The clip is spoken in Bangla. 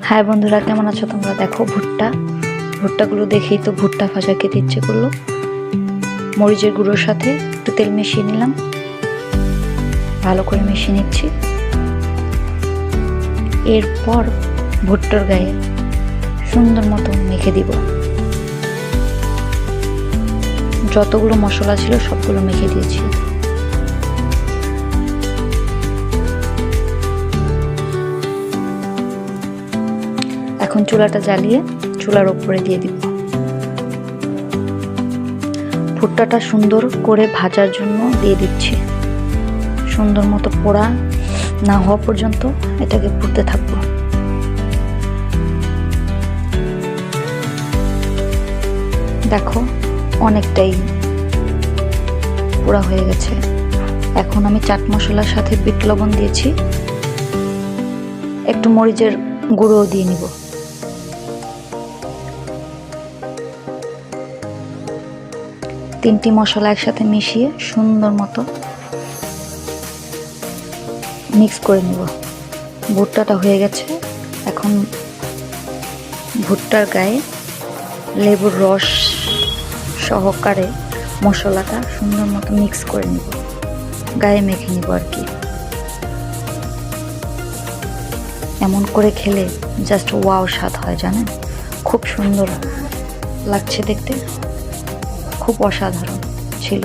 হাই বন্ধুরা, কেমন আছো তোমরা? দেখো ভুট্টাগুলো দেখেই তো ভুট্টা ভাজা খেতে ইচ্ছে করলো। মরিচের গুঁড়োর সাথে একটু তেল মিশিয়ে নিলাম, ভালো করে মিশিয়ে নিচ্ছি। এরপর ভুট্টার গায়ে সুন্দর মতো মেখে দিব। যতগুলো মশলা ছিল সবগুলো মেখে দিয়েছি। এখন চুলাটা জ্বালিয়ে চুলার উপরে দিয়ে দিব। ভুট্টাটা সুন্দর করে ভাজার জন্য দিয়ে দিচ্ছি। সুন্দর মতো পোড়া না হওয়া পর্যন্ত এটাকে পুড়তে থাকবো। দেখো অনেকটাই পোড়া হয়ে গেছে। এখন আমি চাট মশলার সাথে বিট লবণ দিয়েছি, একটু মরিচের গুঁড়োও দিয়ে নিব। তিনটি মশলা একসাথে মিশিয়ে সুন্দর মতো মিক্স করে নিব। ভুট্টাটা হয়ে গেছে। এখন ভুট্টার গায়ে লেবুর রস সহকারে মশলাটা সুন্দর মতো মিক্স করে নিব, গায়ে মেখে নিব আর কি। এমন করে খেলে জাস্ট ওয়াও স্বাদ হয়, জানেন? খুব সুন্দর লাগছে দেখতে, খুব অসাধারণ ছিল।